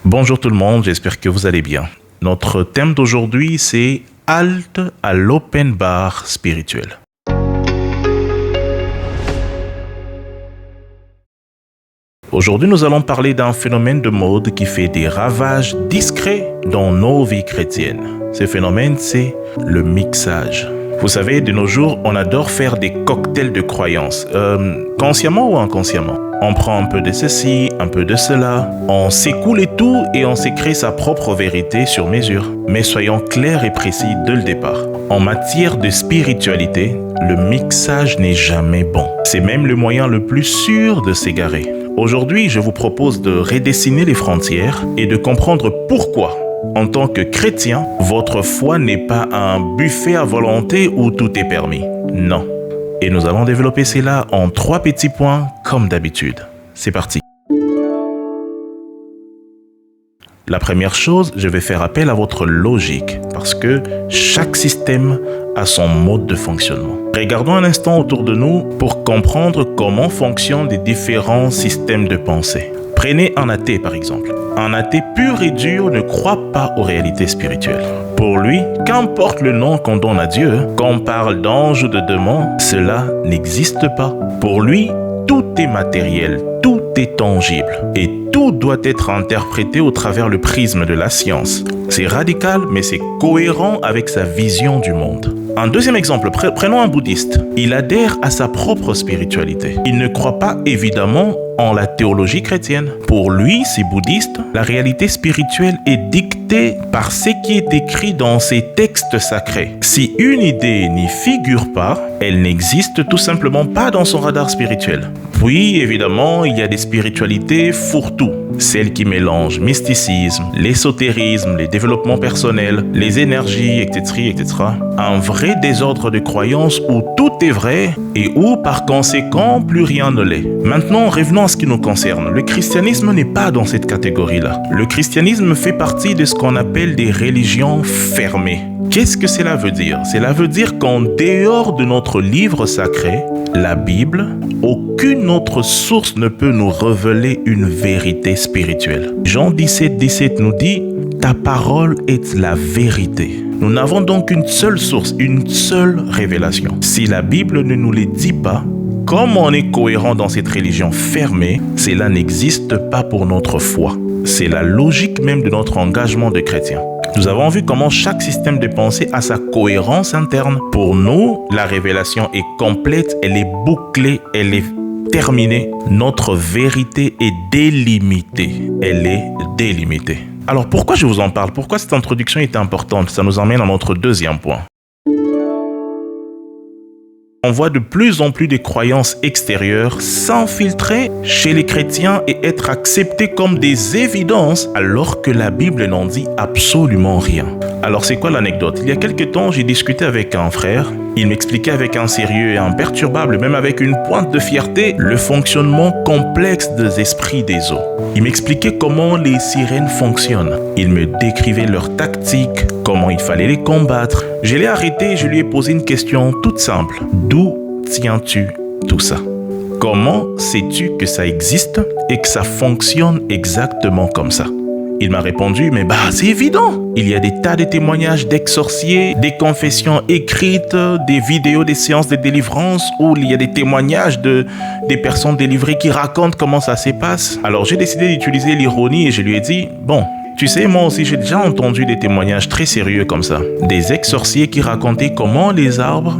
Bonjour tout le monde, j'espère que vous allez bien. Notre thème d'aujourd'hui, c'est halte à l'open bar spirituel. Aujourd'hui, nous allons parler d'un phénomène de mode qui fait des ravages discrets dans nos vies chrétiennes. Ce phénomène, c'est le mixage. Vous savez, de nos jours, on adore faire des cocktails de croyances, consciemment ou inconsciemment. On prend un peu de ceci, un peu de cela, on s'écoule et tout et on s'écrit sa propre vérité sur mesure. Mais soyons clairs et précis dès le départ. En matière de spiritualité, le mixage n'est jamais bon. C'est même le moyen le plus sûr de s'égarer. Aujourd'hui, je vous propose de redessiner les frontières et de comprendre pourquoi, en tant que chrétien, votre foi n'est pas un buffet à volonté où tout est permis. Non. Et nous allons développer cela en 3 petits points, comme d'habitude. C'est parti. La première chose, je vais faire appel à votre logique, parce que chaque système a son mode de fonctionnement. Regardons un instant autour de nous pour comprendre comment fonctionnent les différents systèmes de pensée. Prenez un athée par exemple. Un athée pur et dur ne croit pas aux réalités spirituelles. Pour lui, qu'importe le nom qu'on donne à Dieu, qu'on parle d'ange ou de démon, cela n'existe pas. Pour lui, tout est matériel, tout est tangible et tout doit être interprété au travers le prisme de la science. C'est radical, mais c'est cohérent avec sa vision du monde. Un deuxième exemple, prenons un bouddhiste. Il adhère à sa propre spiritualité. Il ne croit pas évidemment en la théologie chrétienne. Pour lui, ces bouddhistes, la réalité spirituelle est dictée par ce qui est écrit dans ces textes sacrés. Si une idée n'y figure pas, elle n'existe tout simplement pas dans son radar spirituel. Puis, évidemment, il y a des spiritualités fourre-tout. Celles qui mélangent mysticisme, l'ésotérisme, les développements personnels, les énergies, etc. Un vrai désordre de croyances où tout est vrai et où, par conséquent, plus rien ne l'est. Maintenant, revenons à ce qui nous concerne. Le christianisme n'est pas dans cette catégorie-là. Le christianisme fait partie de ce qu'on appelle des religions fermées. Qu'est-ce que cela veut dire? Cela veut dire qu'en dehors de notre livre sacré, la Bible, aucune autre source ne peut nous révéler une vérité spirituelle. Jean 17 nous dit « Ta parole est la vérité ». Nous n'avons donc qu'une seule source, une seule révélation. Si la Bible ne nous les dit pas, comme on est cohérent dans cette religion fermée, cela n'existe pas pour notre foi. C'est la logique même de notre engagement de chrétien. Nous avons vu comment chaque système de pensée a sa cohérence interne. Pour nous, la révélation est complète, elle est bouclée, elle est terminée. Notre vérité est délimitée. Elle est délimitée. Alors pourquoi je vous en parle? Pourquoi cette introduction est importante? Ça nous emmène à notre deuxième point. On voit de plus en plus de croyances extérieures s'infiltrer chez les chrétiens et être acceptées comme des évidences alors que la Bible n'en dit absolument rien. Alors c'est quoi l'anecdote? Il y a quelques temps, j'ai discuté avec un frère. Il m'expliquait avec un sérieux et imperturbable, même avec une pointe de fierté, le fonctionnement complexe des esprits des eaux. Il m'expliquait comment les sirènes fonctionnent. Il me décrivait leurs tactiques, comment il fallait les combattre. Je l'ai arrêté et je lui ai posé une question toute simple. D'où tiens-tu tout ça? Comment sais-tu que ça existe et que ça fonctionne exactement comme ça? Il m'a répondu, mais c'est évident. Il y a des tas de témoignages d'ex-sorciers, des confessions écrites, des vidéos des séances de délivrance où il y a des témoignages des personnes délivrées qui racontent comment ça se passe. Alors j'ai décidé d'utiliser l'ironie et je lui ai dit, tu sais, moi aussi j'ai déjà entendu des témoignages très sérieux comme ça. Des ex-sorciers qui racontaient comment les arbres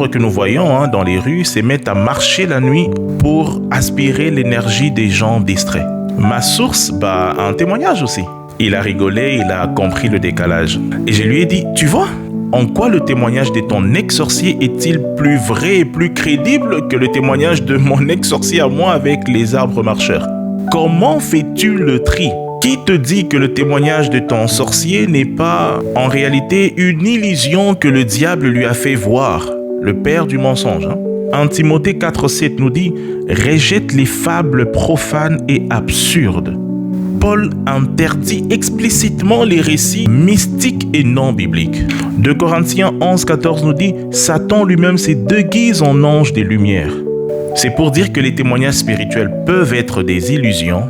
que nous voyons dans les rues se mettent à marcher la nuit pour aspirer l'énergie des gens distraits. Ma source, un témoignage aussi. Il a rigolé, il a compris le décalage. Et je lui ai dit, tu vois, en quoi le témoignage de ton ex-sorcier est-il plus vrai et plus crédible que le témoignage de mon ex-sorcier à moi avec les arbres marcheurs? Comment fais-tu le tri? Qui te dit que le témoignage de ton sorcier n'est pas en réalité une illusion que le diable lui a fait voir, le père du mensonge? 1 Timothée 4,7 nous dit « Rejette les fables profanes et absurdes ». Paul interdit explicitement les récits mystiques et non bibliques. 2 Corinthiens 11,14 nous dit « Satan lui-même se déguise en ange des lumières ». C'est pour dire que les témoignages spirituels peuvent être des illusions,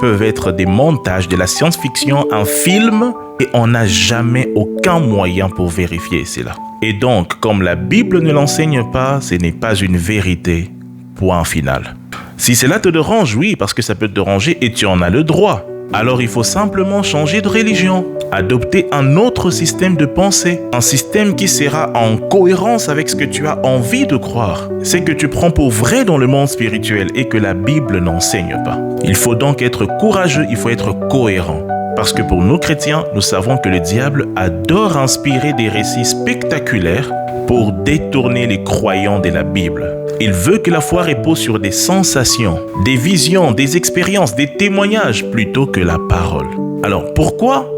peuvent être des montages, de la science-fiction, un film, et on n'a jamais aucun moyen pour vérifier cela. Et donc, comme la Bible ne l'enseigne pas, ce n'est pas une vérité. Point final. Si cela te dérange, oui, parce que ça peut te déranger et tu en as le droit. Alors il faut simplement changer de religion, adopter un autre système de pensée, un système qui sera en cohérence avec ce que tu as envie de croire. C'est que tu prends pour vrai dans le monde spirituel et que la Bible n'enseigne pas. Il faut donc être courageux, il faut être cohérent. Parce que pour nous chrétiens, nous savons que le diable adore inspirer des récits spectaculaires pour détourner les croyants de la Bible. Il veut que la foi repose sur des sensations, des visions, des expériences, des témoignages plutôt que la parole. Alors pourquoi?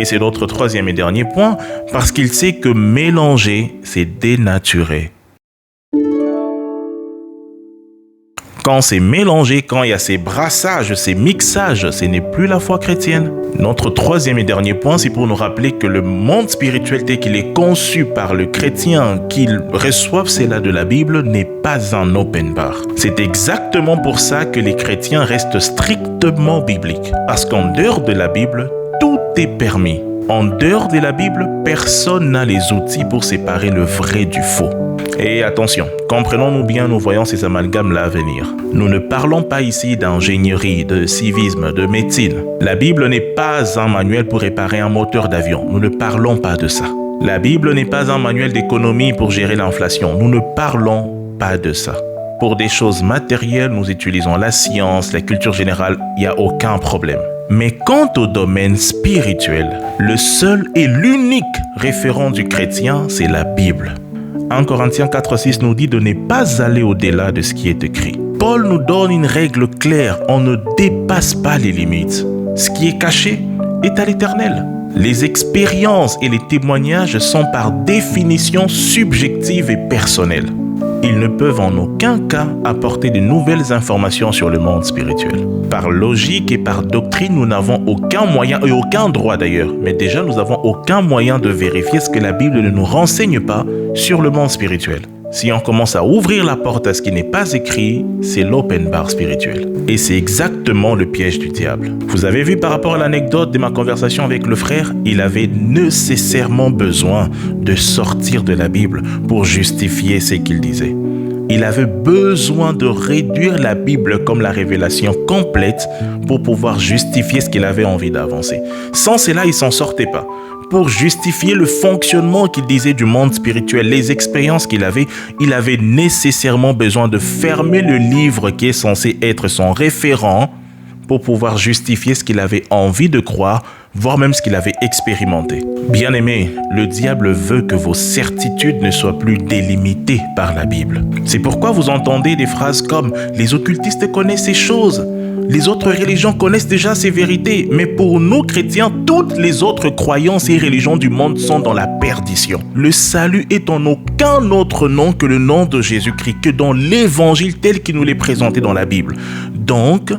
Et c'est notre troisième et dernier point, parce qu'il sait que mélanger, c'est dénaturer. Quand c'est mélangé, quand il y a ces brassages, ces mixages, ce n'est plus la foi chrétienne. Notre troisième et dernier point, c'est pour nous rappeler que le monde spirituel tel qu'il est conçu par le chrétien, qu'il reçoive cela de la Bible, n'est pas un open bar. C'est exactement pour ça que les chrétiens restent strictement bibliques. Parce qu'en dehors de la Bible, tout est permis. En dehors de la Bible, personne n'a les outils pour séparer le vrai du faux. Et attention, comprenons-nous bien, nous voyons ces amalgames-là à venir. Nous ne parlons pas ici d'ingénierie, de civisme, de médecine. La Bible n'est pas un manuel pour réparer un moteur d'avion. Nous ne parlons pas de ça. La Bible n'est pas un manuel d'économie pour gérer l'inflation. Nous ne parlons pas de ça. Pour des choses matérielles, nous utilisons la science, la culture générale, il n'y a aucun problème. Mais quant au domaine spirituel, le seul et l'unique référent du chrétien, c'est la Bible. 1 Corinthiens 4,6 nous dit de ne pas aller au-delà de ce qui est écrit. Paul nous donne une règle claire, on ne dépasse pas les limites. Ce qui est caché est à l'Éternel. Les expériences et les témoignages sont par définition subjectives et personnelles. Ils ne peuvent en aucun cas apporter de nouvelles informations sur le monde spirituel. Par logique et par doctrine, nous n'avons aucun moyen, et aucun droit d'ailleurs, mais déjà nous n'avons aucun moyen de vérifier ce que la Bible ne nous renseigne pas sur le monde spirituel. Si on commence à ouvrir la porte à ce qui n'est pas écrit, c'est l'open bar spirituel. Et c'est exactement le piège du diable. Vous avez vu par rapport à l'anecdote de ma conversation avec le frère, il avait nécessairement besoin de sortir de la Bible pour justifier ce qu'il disait. Il avait besoin de réduire la Bible comme la révélation complète pour pouvoir justifier ce qu'il avait envie d'avancer. Sans cela, il ne s'en sortait pas. Pour justifier le fonctionnement qu'il disait du monde spirituel, les expériences qu'il avait, il avait nécessairement besoin de fermer le livre qui est censé être son référent pour pouvoir justifier ce qu'il avait envie de croire, voire même ce qu'il avait expérimenté. Bien-aimé, le diable veut que vos certitudes ne soient plus délimitées par la Bible. C'est pourquoi vous entendez des phrases comme « les occultistes connaissent ces choses ». Les autres religions connaissent déjà ces vérités, mais pour nous chrétiens, toutes les autres croyances et religions du monde sont dans la perdition. Le salut est en aucun autre nom que le nom de Jésus-Christ, que dans l'évangile tel qu'il nous l'est présenté dans la Bible. Donc,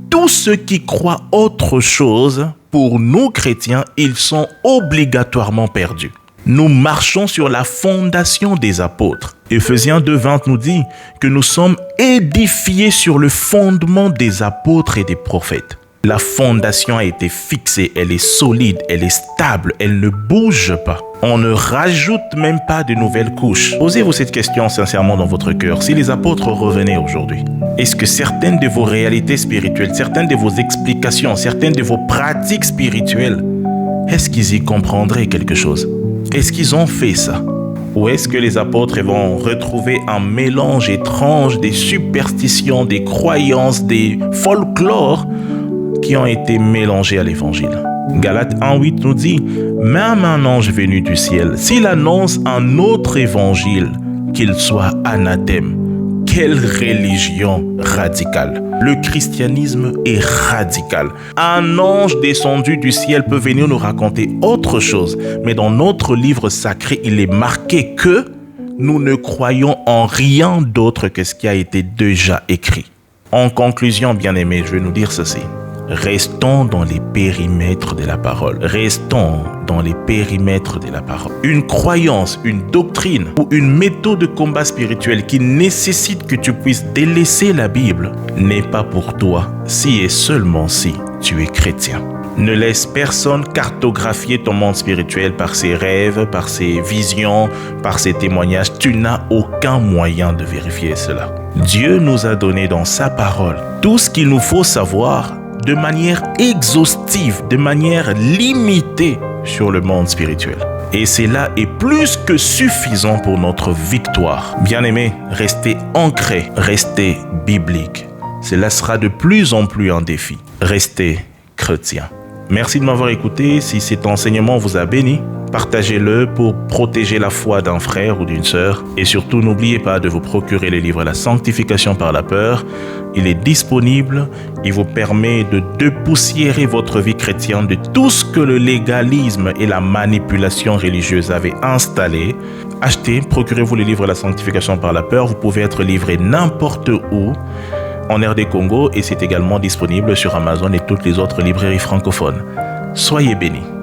tous ceux qui croient autre chose, pour nous chrétiens, ils sont obligatoirement perdus. Nous marchons sur la fondation des apôtres. Éphésiens 2:20 nous dit que nous sommes édifiés sur le fondement des apôtres et des prophètes. La fondation a été fixée, elle est solide, elle est stable, elle ne bouge pas. On ne rajoute même pas de nouvelles couches. Posez-vous cette question sincèrement dans votre cœur. Si les apôtres revenaient aujourd'hui, est-ce que certaines de vos réalités spirituelles, certaines de vos explications, certaines de vos pratiques spirituelles, est-ce qu'ils y comprendraient quelque chose? Est-ce qu'ils ont fait ça? Ou est-ce que les apôtres vont retrouver un mélange étrange des superstitions, des croyances, des folklores qui ont été mélangés à l'évangile? Galates 1:8 nous dit « Même un ange venu du ciel, s'il annonce un autre évangile, qu'il soit anathème. » Quelle religion radicale! Le christianisme est radical. Un ange descendu du ciel peut venir nous raconter autre chose, mais dans notre livre sacré, il est marqué que nous ne croyons en rien d'autre que ce qui a été déjà écrit. En conclusion, bien-aimés, je vais nous dire ceci. Restons dans les périmètres de la parole. Restons dans les périmètres de la parole. Une croyance, une doctrine ou une méthode de combat spirituel qui nécessite que tu puisses délaisser la Bible n'est pas pour toi si et seulement si tu es chrétien. Ne laisse personne cartographier ton monde spirituel par ses rêves, par ses visions, par ses témoignages. Tu n'as aucun moyen de vérifier cela. Dieu nous a donné dans sa parole tout ce qu'il nous faut savoir de manière exhaustive, de manière limitée sur le monde spirituel. Et cela est plus que suffisant pour notre victoire. Bien-aimés, restez ancrés, restez bibliques. Cela sera de plus en plus un défi. Restez chrétiens. Merci de m'avoir écouté. Si cet enseignement vous a béni, partagez-le pour protéger la foi d'un frère ou d'une sœur. Et surtout, n'oubliez pas de vous procurer le livre La sanctification par la peur. Il est disponible. Il vous permet de dépoussiérer votre vie chrétienne de tout ce que le légalisme et la manipulation religieuse avaient installé. Achetez, procurez-vous le livre La sanctification par la peur. Vous pouvez être livré n'importe où en RD Congo et c'est également disponible sur Amazon et toutes les autres librairies francophones. Soyez bénis.